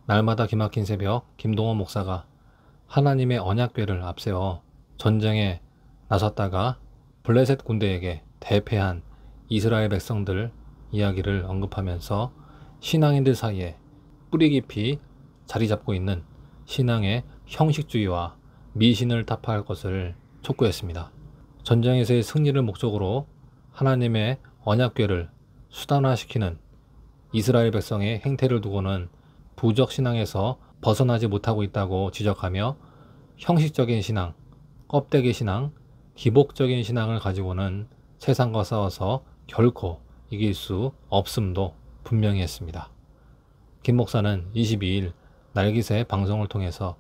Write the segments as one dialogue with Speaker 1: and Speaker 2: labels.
Speaker 1: 날마다 기막힌 새벽, 김동원 목사가 하나님의 언약궤를 앞세워 전쟁에 나섰다가 블레셋 군대에게 대패한 이스라엘 백성들 이야기를 언급하면서 신앙인들 사이에 뿌리 깊이 자리 잡고 있는 신앙의 형식주의와 미신을 타파할 것을 촉구했습니다. 전쟁에서의 승리를 목적으로 하나님의 언약궤를 수단화시키는 이스라엘 백성의 행태를 두고는 부적 신앙에서 벗어나지 못하고 있다고 지적하며 형식적인 신앙, 껍데기 신앙, 기복적인 신앙을 가지고는 세상과 싸워서 결코 이길 수 없음도 분명히 했습니다. 김 목사는 22일 날기새 방송을 통해서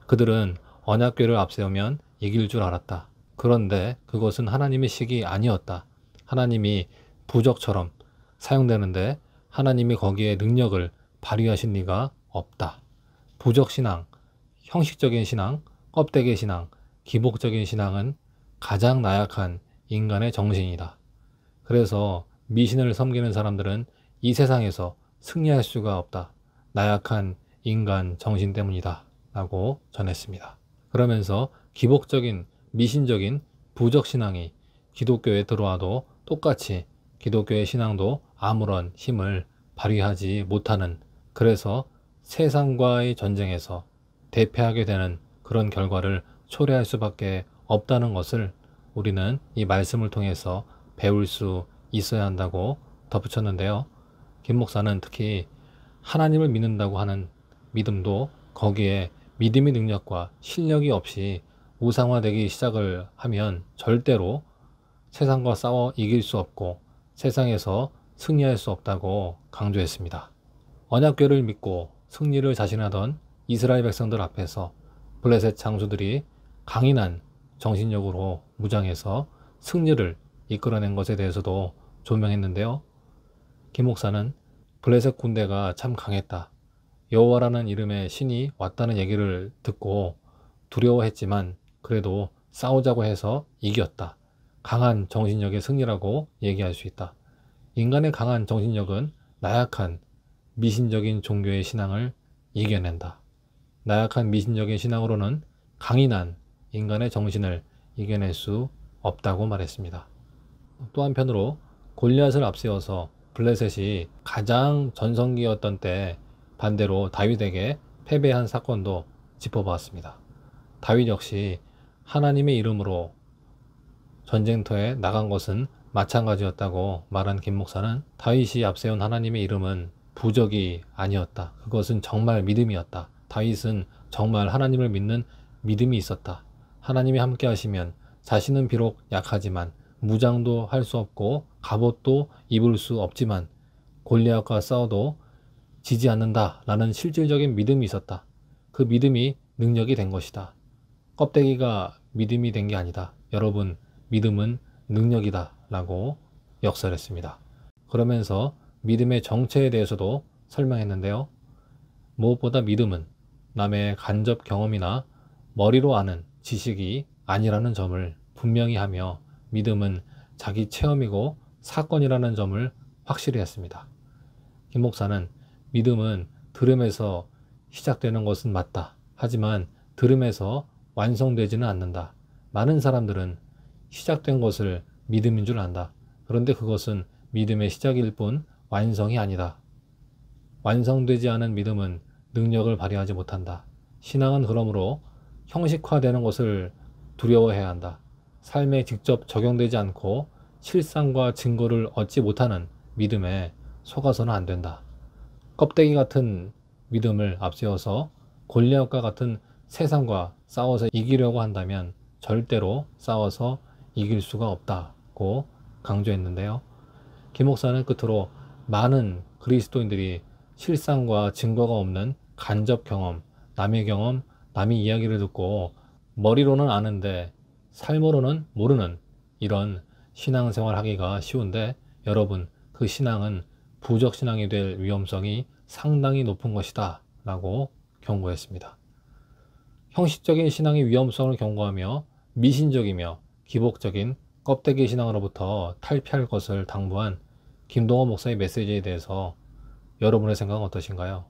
Speaker 1: 그들은 언약궤를 앞세우면 이길 줄 알았다. 그런데 그것은 하나님의 식이 아니었다. 하나님이 부적처럼 사용되는데 하나님이 거기에 능력을 발휘하신 리가 없다. 부적신앙, 형식적인 신앙, 껍데기 신앙, 기복적인 신앙은 가장 나약한 인간의 정신이다. 그래서 미신을 섬기는 사람들은 이 세상에서 승리할 수가 없다. 나약한 인간 정신 때문이다. 라고 전했습니다. 그러면서 기복적인 미신적인 부적신앙이 기독교에 들어와도 똑같이 기독교의 신앙도 아무런 힘을 발휘하지 못하는, 그래서 세상과의 전쟁에서 대패하게 되는 그런 결과를 초래할 수밖에 없다는 것을 우리는 이 말씀을 통해서 배울 수 있어야 한다고 덧붙였는데요. 김 목사는 특히 하나님을 믿는다고 하는 믿음도 거기에 믿음의 능력과 실력이 없이 우상화되기 시작을 하면 절대로 세상과 싸워 이길 수 없고 세상에서 승리할 수 없다고 강조했습니다. 언약궤를 믿고 승리를 자신하던 이스라엘 백성들 앞에서 블레셋 장수들이 강인한 정신력으로 무장해서 승리를 이끌어낸 것에 대해서도 조명했는데요. 김 목사는 블레셋 군대가 참 강했다. 여호와라는 이름의 신이 왔다는 얘기를 듣고 두려워했지만 그래도 싸우자고 해서 이겼다. 강한 정신력의 승리라고 얘기할 수 있다. 인간의 강한 정신력은 나약한 미신적인 종교의 신앙을 이겨낸다. 나약한 미신적인 신앙으로는 강인한 인간의 정신을 이겨낼 수 없다고 말했습니다. 또 한편으로 골리앗을 앞세워서 블레셋이 가장 전성기였던 때 반대로 다윗에게 패배한 사건도 짚어보았습니다. 다윗 역시 하나님의 이름으로 전쟁터에 나간 것은 마찬가지였다고 말한 김 목사는 다윗이 앞세운 하나님의 이름은 부적이 아니었다. 그것은 정말 믿음이었다. 다윗은 정말 하나님을 믿는 믿음이 있었다. 하나님이 함께 하시면 자신은 비록 약하지만 무장도 할 수 없고 갑옷도 입을 수 없지만 골리앗과 싸워도 지지 않는다 라는 실질적인 믿음이 있었다. 그 믿음이 능력이 된 것이다. 껍데기가 믿음이 된 게 아니다. 여러분, 믿음은 능력이다 라고 역설했습니다. 그러면서 믿음의 정체에 대해서도 설명했는데요. 무엇보다 믿음은 남의 간접 경험이나 머리로 아는 지식이 아니라는 점을 분명히 하며 믿음은 자기 체험이고 사건이라는 점을 확실히 했습니다. 김 목사는 믿음은 들음에서 시작되는 것은 맞다. 하지만 들음에서 완성되지는 않는다. 많은 사람들은 시작된 것을 믿음인 줄 안다. 그런데 그것은 믿음의 시작일 뿐 완성이 아니다. 완성되지 않은 믿음은 능력을 발휘하지 못한다. 신앙은 그러므로 형식화되는 것을 두려워해야 한다. 삶에 직접 적용되지 않고 실상과 증거를 얻지 못하는 믿음에 속아서는 안 된다. 껍데기 같은 믿음을 앞세워서 골리앗과 같은 세상과 싸워서 이기려고 한다면 절대로 싸워서 이길 수가 없다고 강조했는데요. 김 목사는 끝으로 많은 그리스도인들이 실상과 증거가 없는 간접 경험, 남의 경험, 남의 이야기를 듣고 머리로는 아는데 삶으로는 모르는 이런 신앙생활 하기가 쉬운데 여러분, 그 신앙은 부적신앙이 될 위험성이 상당히 높은 것이다 라고 경고했습니다. 형식적인 신앙의 위험성을 경고하며 미신적이며 기복적인 껍데기 신앙으로부터 탈피할 것을 당부한 김동원 목사의 메시지에 대해서 여러분의 생각은 어떠신가요?